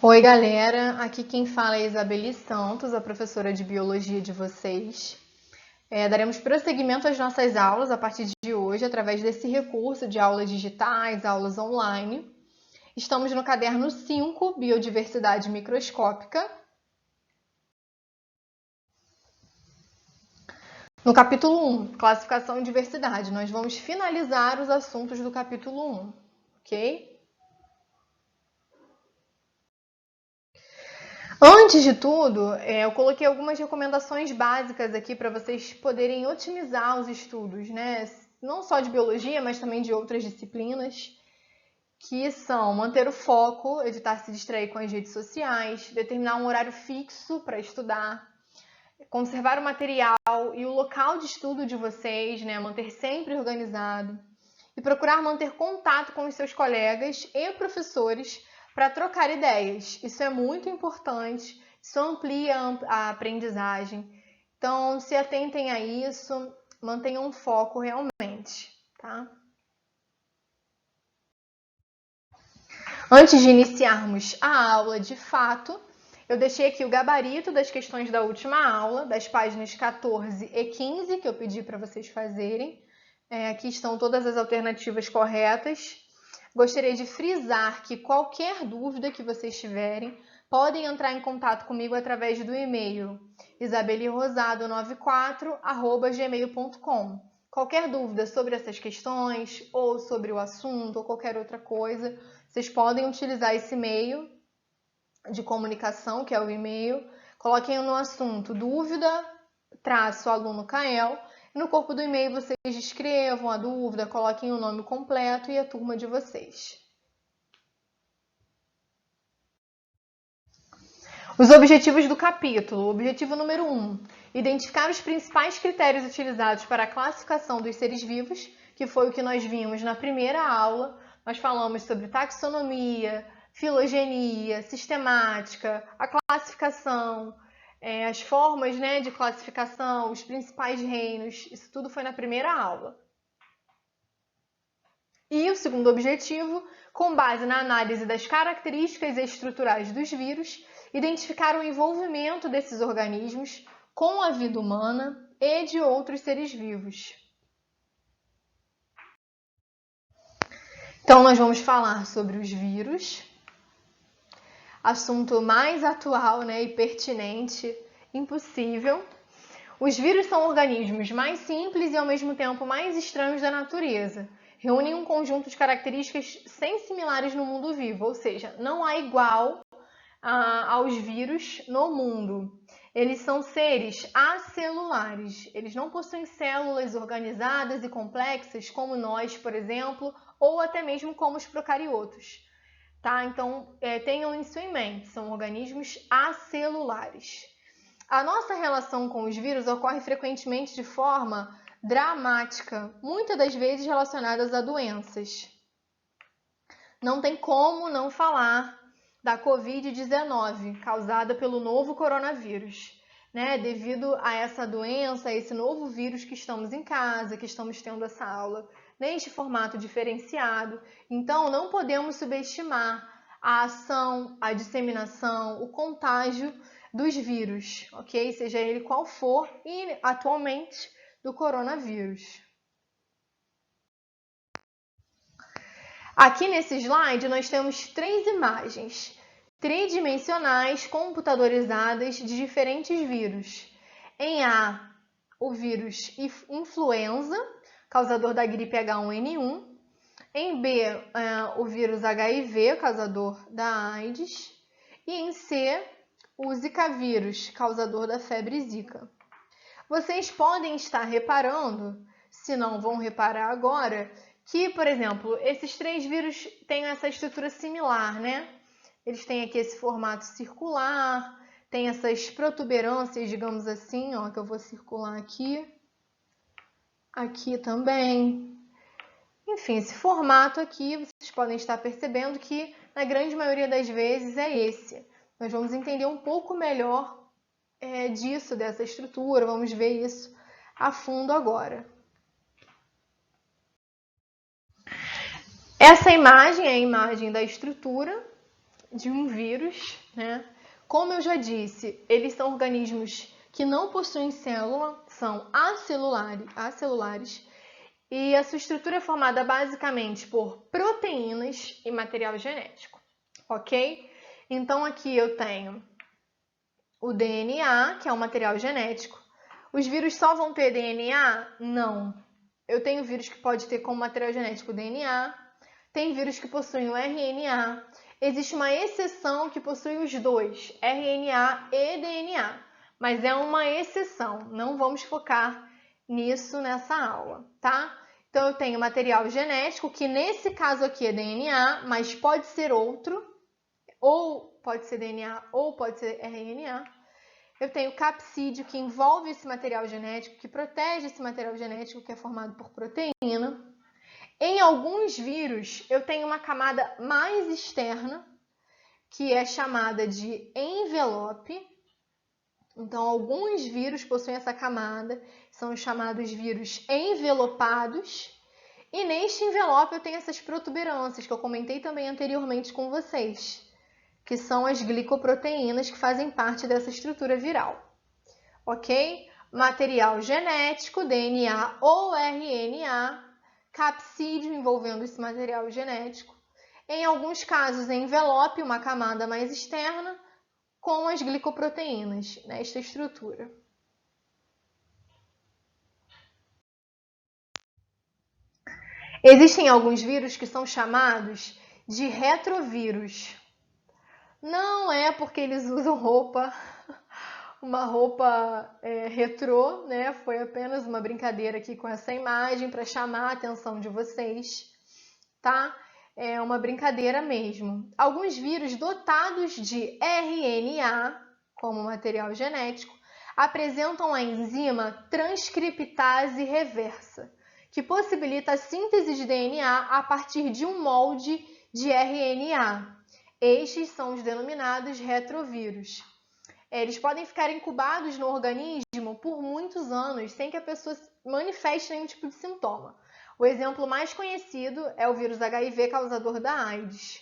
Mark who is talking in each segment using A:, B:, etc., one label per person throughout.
A: Oi, galera. Aqui quem fala é Isabeli Santos, a professora de biologia de vocês. Daremos prosseguimento às nossas aulas a partir de hoje, através desse recurso de aulas digitais, aulas online. Estamos no caderno 5, Biodiversidade Microscópica. No capítulo 1, Classificação e Diversidade. Nós vamos finalizar os assuntos do capítulo 1, ok? Antes de tudo, eu coloquei algumas recomendações básicas aqui para vocês poderem otimizar os estudos, né? Não só de biologia, mas também de outras disciplinas, que são manter o foco, evitar se distrair com as redes sociais, determinar um horário fixo para estudar, conservar o material e o local de estudo de vocês, né? Manter sempre organizado e procurar manter contato com os seus colegas e professores para trocar ideias. Isso é muito importante, isso amplia a aprendizagem. Então, se atentem a isso, mantenham um foco realmente, tá? Antes de iniciarmos a aula de fato, eu deixei aqui o gabarito das questões da última aula, das páginas 14 e 15, que eu pedi para vocês fazerem. Aqui estão todas as alternativas corretas. Gostaria de frisar que qualquer dúvida que vocês tiverem, podem entrar em contato comigo através do e-mail isabelirosado94@gmail.com. Qualquer dúvida sobre essas questões, ou sobre o assunto, ou qualquer outra coisa, vocês podem utilizar esse e-mail de comunicação, que é o e-mail. Coloquem no assunto dúvida-aluno-Kael. No corpo do e-mail vocês escrevam a dúvida, coloquem o nome completo e a turma de vocês. Os objetivos do capítulo. Objetivo número 1. Identificar os principais critérios utilizados para a classificação dos seres vivos, que foi o que nós vimos na primeira aula. Nós falamos sobre taxonomia, filogenia, sistemática, a classificação, as formas, né, de classificação, os principais reinos. Isso tudo foi na primeira aula. E o segundo objetivo, com base na análise das características estruturais dos vírus, identificar o envolvimento desses organismos com a vida humana e de outros seres vivos. Então, nós vamos falar sobre os vírus, assunto mais atual, né, e pertinente impossível. Os vírus são organismos mais simples e ao mesmo tempo mais estranhos da natureza. Reúnem um conjunto de características sem similares no mundo vivo, ou seja, não há igual aos vírus no mundo. Eles são seres acelulares, eles não possuem células organizadas e complexas como nós, por exemplo, ou até mesmo como os procariotos. Tá? Então, tenham isso em mente, são organismos acelulares. A nossa relação com os vírus ocorre frequentemente de forma dramática, muitas das vezes relacionadas a doenças. Não tem como não falar da Covid-19, causada pelo novo coronavírus, né? Devido a essa doença, a esse novo vírus que estamos em casa, que estamos tendo essa aula neste formato diferenciado. Então, não podemos subestimar a ação, a disseminação, o contágio dos vírus, ok? Seja ele qual for, e atualmente do coronavírus. Aqui nesse slide nós temos 3 imagens tridimensionais computadorizadas de diferentes vírus. Em A, o vírus influenza, causador da gripe H1N1. Em B, o vírus HIV, causador da AIDS. E em C, o Zika vírus, causador da febre Zika. Vocês podem estar reparando, se não vão reparar agora, que, por exemplo, esses 3 vírus têm essa estrutura similar, né? Eles têm aqui esse formato circular, tem essas protuberâncias, digamos assim, ó, que eu vou circular aqui. Aqui também. Enfim, esse formato aqui, vocês podem estar percebendo que, na grande maioria das vezes, é esse. Nós vamos entender um pouco melhor disso, dessa estrutura, vamos ver isso a fundo agora. Essa imagem é a imagem da estrutura de um vírus, né? Como eu já disse, eles são organismos que não possuem célula, são acelulares, e a sua estrutura é formada basicamente por proteínas e material genético, ok? Então aqui eu tenho o DNA, que é o material genético. Os vírus só vão ter DNA? Não. Eu tenho vírus que pode ter como material genético DNA, tem vírus que possuem o RNA. Existe uma exceção que possui os dois, RNA e DNA, mas é uma exceção, não vamos focar nisso nessa aula, tá? Então eu tenho material genético, que nesse caso aqui é DNA, mas pode ser outro, ou pode ser DNA ou pode ser RNA. Eu tenho capsídeo, que envolve esse material genético, que protege esse material genético que é formado por proteína. Em alguns vírus, eu tenho uma camada mais externa, que é chamada de envelope. Então, alguns vírus possuem essa camada, são os chamados vírus envelopados. E neste envelope eu tenho essas protuberâncias, que eu comentei também anteriormente com vocês, que são as glicoproteínas que fazem parte dessa estrutura viral. Ok? Material genético, DNA ou RNA, capsídeo envolvendo esse material genético. Em alguns casos, envelope, uma camada mais externa, com as glicoproteínas nesta estrutura. Existem alguns vírus que são chamados de retrovírus. Não é porque eles usam uma roupa retrô, né? Foi apenas uma brincadeira aqui com essa imagem para chamar a atenção de vocês, tá? É uma brincadeira mesmo. Alguns vírus dotados de RNA, como material genético, apresentam a enzima transcriptase reversa, que possibilita a síntese de DNA a partir de um molde de RNA. Estes são os denominados retrovírus. Eles podem ficar incubados no organismo por muitos anos, sem que a pessoa manifeste nenhum tipo de sintoma. O exemplo mais conhecido é o vírus HIV, causador da AIDS.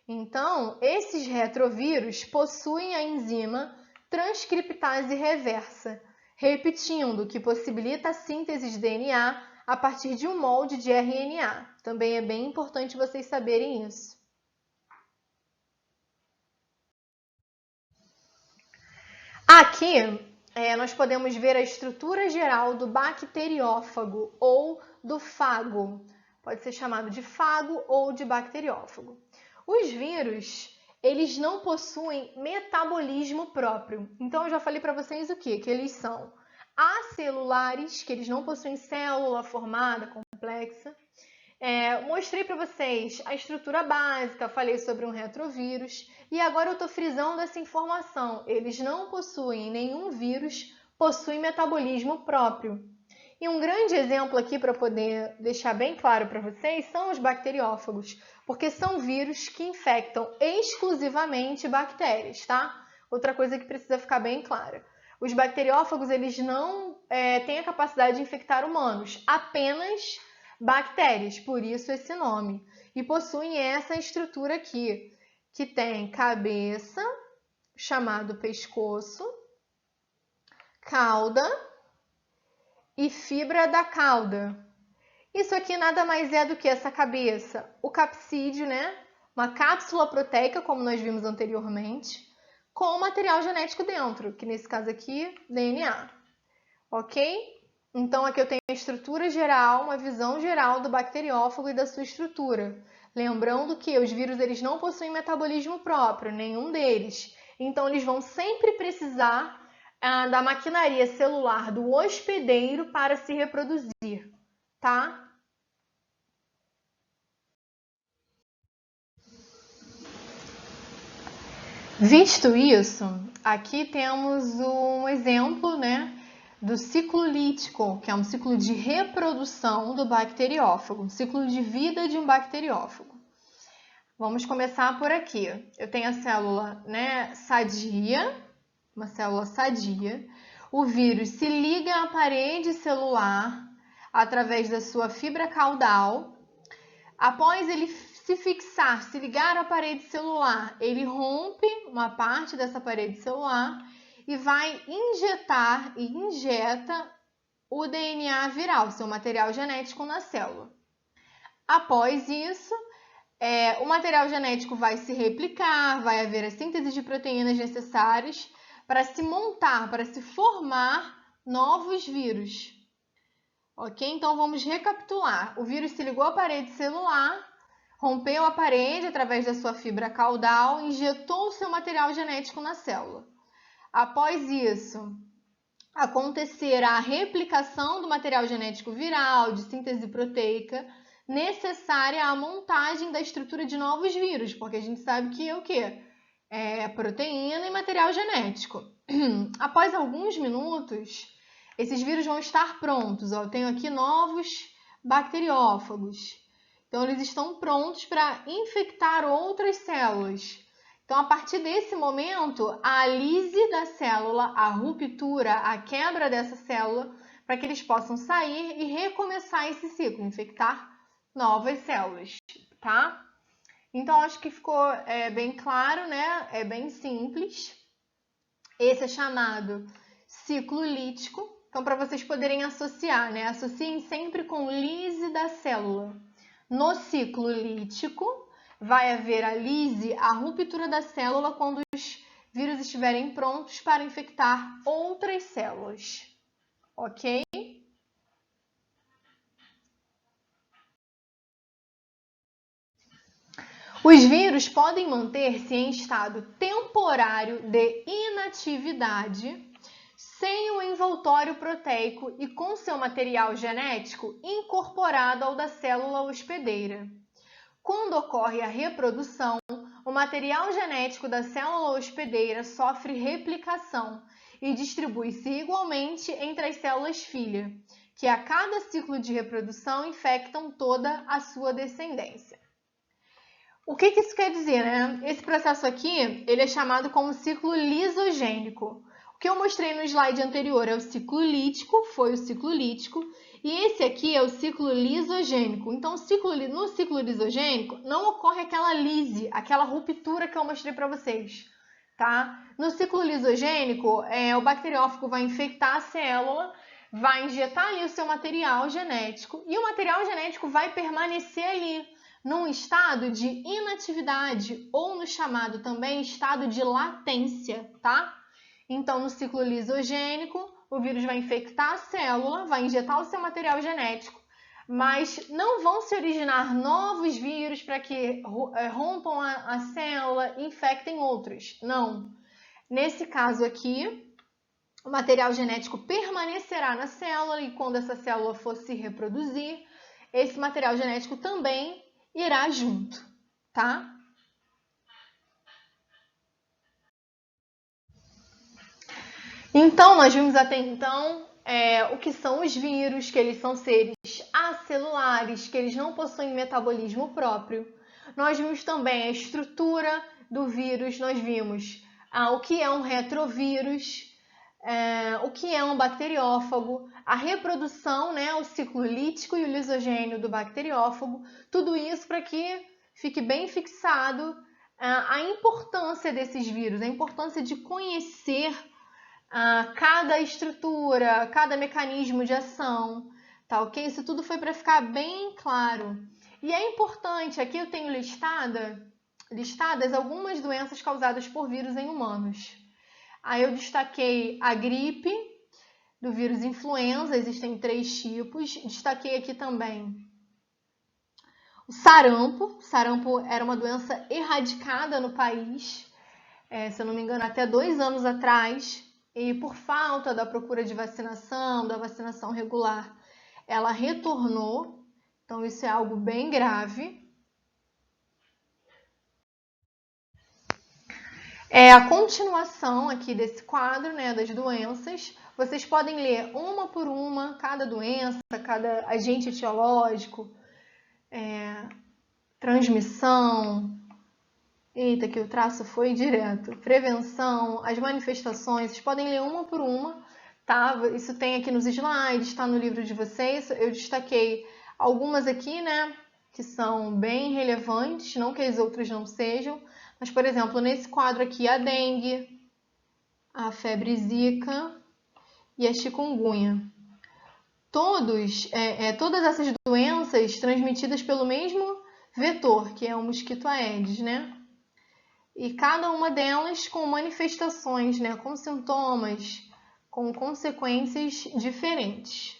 A: Então, esses retrovírus possuem a enzima transcriptase reversa, repetindo, que possibilita a síntese de DNA a partir de um molde de RNA. Também é bem importante vocês saberem isso. Aqui, nós podemos ver a estrutura geral do bacteriófago ou do fago. Pode ser chamado de fago ou de bacteriófago. Os vírus, eles não possuem metabolismo próprio. Então, eu já falei para vocês o quê? Que eles são acelulares, que eles não possuem célula formada, complexa. Mostrei para vocês a estrutura básica, falei sobre um retrovírus e agora eu estou frisando essa informação. Eles não possuem, nenhum vírus possui metabolismo próprio. E um grande exemplo aqui para poder deixar bem claro para vocês são os bacteriófagos, porque são vírus que infectam exclusivamente bactérias, tá? Outra coisa que precisa ficar bem clara. Os bacteriófagos, eles não têm a capacidade de infectar humanos, apenas bactérias, por isso esse nome. E possuem essa estrutura aqui, que tem cabeça, chamado pescoço, cauda e fibra da cauda. Isso aqui nada mais é do que essa cabeça, o capsídeo, né? Uma cápsula proteica, como nós vimos anteriormente, com material genético dentro, que nesse caso aqui, DNA. Ok? Então, aqui eu tenho a estrutura geral, uma visão geral do bacteriófago e da sua estrutura. Lembrando que os vírus eles não possuem metabolismo próprio, nenhum deles. Então, eles vão sempre precisar da maquinaria celular do hospedeiro para se reproduzir, tá? Visto isso, aqui temos um exemplo, né, do ciclo lítico, que é um ciclo de reprodução do bacteriófago, um ciclo de vida de um bacteriófago. Vamos começar por aqui. Eu tenho a célula, né, sadia, uma célula sadia. O vírus se liga à parede celular através da sua fibra caudal. Após ele se se fixar, se ligar à parede celular, ele rompe uma parte dessa parede celular e vai injetar e injeta o DNA viral, seu material genético na célula. Após isso, o material genético vai se replicar, vai haver a síntese de proteínas necessárias para se montar, para se formar novos vírus. Ok? Então vamos recapitular. O vírus se ligou à parede celular, rompeu a parede através da sua fibra caudal, injetou o seu material genético na célula. Após isso, acontecerá a replicação do material genético viral, de síntese proteica, necessária à montagem da estrutura de novos vírus, porque a gente sabe que é o quê? É proteína e material genético. Após alguns minutos, esses vírus vão estar prontos. Eu tenho aqui novos bacteriófagos. Então, eles estão prontos para infectar outras células. Então, a partir desse momento, a lise da célula, a ruptura, a quebra dessa célula, para que eles possam sair e recomeçar esse ciclo, infectar novas células, tá? Então, acho que ficou bem claro, né? É bem simples. Esse é chamado ciclo lítico. Então, para vocês poderem associar, né? Associem sempre com lise da célula. No ciclo lítico, vai haver a lise, a ruptura da célula, quando os vírus estiverem prontos para infectar outras células. Ok? Os vírus podem manter-se em estado temporário de inatividade, sem o envoltório proteico e com seu material genético incorporado ao da célula hospedeira. Quando ocorre a reprodução, o material genético da célula hospedeira sofre replicação e distribui-se igualmente entre as células filha, que a cada ciclo de reprodução infectam toda a sua descendência. O que isso quer dizer, né? Esse processo aqui, ele é chamado como ciclo lisogênico. O que eu mostrei no slide anterior é o ciclo lítico, foi o ciclo lítico, e esse aqui é o ciclo lisogênico. Então, no ciclo lisogênico, não ocorre aquela lise, aquela ruptura que eu mostrei para vocês, tá? No ciclo lisogênico, o bacteriófago vai infectar a célula, vai injetar ali o seu material genético, e o material genético vai permanecer ali, num estado de inatividade, ou no chamado também estado de latência, tá? Então, no ciclo lisogênico, o vírus vai infectar a célula, vai injetar o seu material genético, mas não vão se originar novos vírus para que rompam a célula e infectem outros. Não. Nesse caso aqui, o material genético permanecerá na célula e quando essa célula for se reproduzir, esse material genético também irá junto, tá? Então, nós vimos até então o que são os vírus, que eles são seres acelulares, que eles não possuem metabolismo próprio. Nós vimos também a estrutura do vírus, nós vimos o que é um retrovírus, o que é um bacteriófago, a reprodução, né, o ciclo lítico e o lisogênio do bacteriófago, tudo isso para que fique bem fixado a importância desses vírus, a importância de conhecer cada estrutura, cada mecanismo de ação, tá ok? Isso tudo foi para ficar bem claro. E é importante, aqui eu tenho listadas algumas doenças causadas por vírus em humanos. Aí eu destaquei a gripe, do vírus influenza, existem 3 tipos. Destaquei aqui também o sarampo. O sarampo era uma doença erradicada no país, se eu não me engano, até 2 anos atrás. E por falta da procura de vacinação, da vacinação regular, ela retornou. Então, isso é algo bem grave. É a continuação aqui desse quadro, né, das doenças. Vocês podem ler uma por uma, cada doença, cada agente etiológico, transmissão. Eita, que o traço foi direto. Prevenção, as manifestações, vocês podem ler uma por uma, tá? Isso tem aqui nos slides, está no livro de vocês. Eu destaquei algumas aqui, né? que são bem relevantes, não que as outras não sejam, mas, por exemplo, nesse quadro aqui, a dengue, a febre zika e a chikungunya. Todas essas doenças transmitidas pelo mesmo vetor, que é o mosquito Aedes, né? E cada uma delas com manifestações, né? Com sintomas, com consequências diferentes.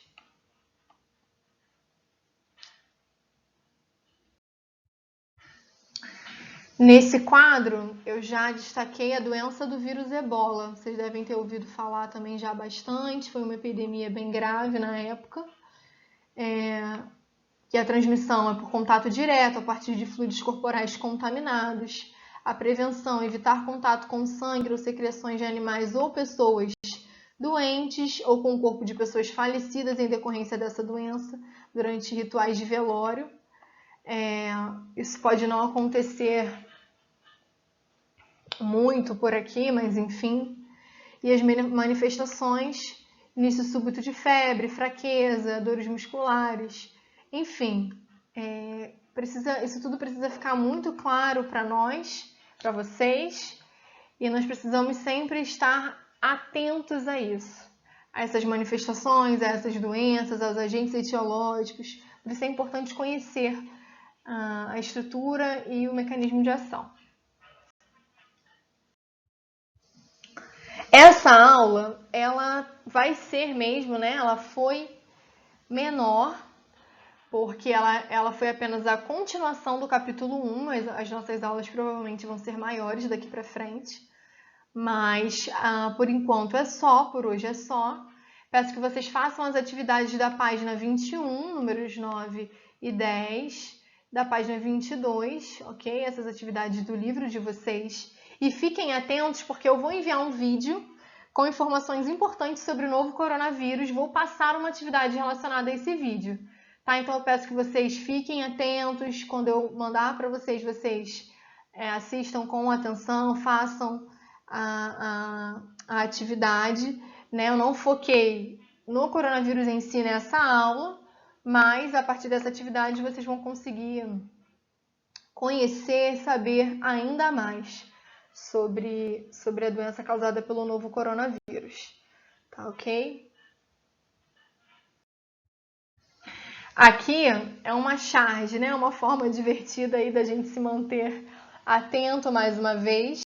A: Nesse quadro, eu já destaquei a doença do vírus Ebola. Vocês devem ter ouvido falar também já bastante. Foi uma epidemia bem grave na época. Que a transmissão é por contato direto, a partir de fluidos corporais contaminados. A prevenção, evitar contato com sangue ou secreções de animais ou pessoas doentes ou com o corpo de pessoas falecidas em decorrência dessa doença durante rituais de velório. Isso pode não acontecer muito por aqui, mas enfim. E as manifestações, início súbito de febre, fraqueza, dores musculares, enfim. Isso tudo precisa ficar muito claro para nós, para vocês, e nós precisamos sempre estar atentos a isso, a essas manifestações, a essas doenças, aos agentes etiológicos. Por isso é importante conhecer a estrutura e o mecanismo de ação. Essa aula, ela vai ser mesmo, né? Ela foi menor, porque ela foi apenas a continuação do capítulo 1, mas as nossas aulas provavelmente vão ser maiores daqui para frente. Mas, por enquanto é só, por hoje é só. Peço que vocês façam as atividades da página 21, números 9 e 10, da página 22, ok? Essas atividades do livro de vocês. E fiquem atentos, porque eu vou enviar um vídeo com informações importantes sobre o novo coronavírus. Vou passar uma atividade relacionada a esse vídeo, tá? Então eu peço que vocês fiquem atentos. Quando eu mandar para vocês, assistam com atenção, façam a atividade, né? Eu não foquei no coronavírus em si nessa aula, mas a partir dessa atividade vocês vão conseguir conhecer, saber ainda mais sobre a doença causada pelo novo coronavírus, tá ok? Aqui é uma charge, né? Uma forma divertida aí da gente se manter atento mais uma vez,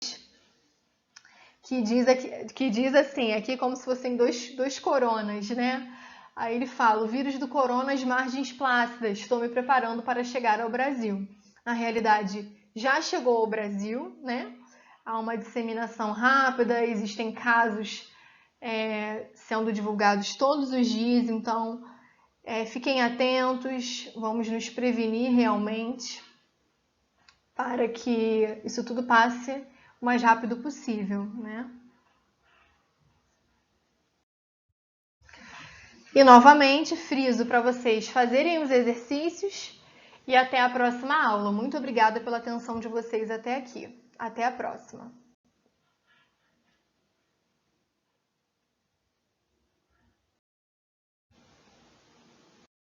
A: que diz assim, aqui como se fossem dois coronas, né? Aí ele fala, o vírus do corona às margens plácidas, estou me preparando para chegar ao Brasil. Na realidade, já chegou ao Brasil, né? Há uma disseminação rápida, existem casos sendo divulgados todos os dias, então fiquem atentos, vamos nos prevenir realmente para que isso tudo passe o mais rápido possível, né? E novamente friso para vocês fazerem os exercícios e até a próxima aula. Muito obrigada pela atenção de vocês até aqui. Até a próxima!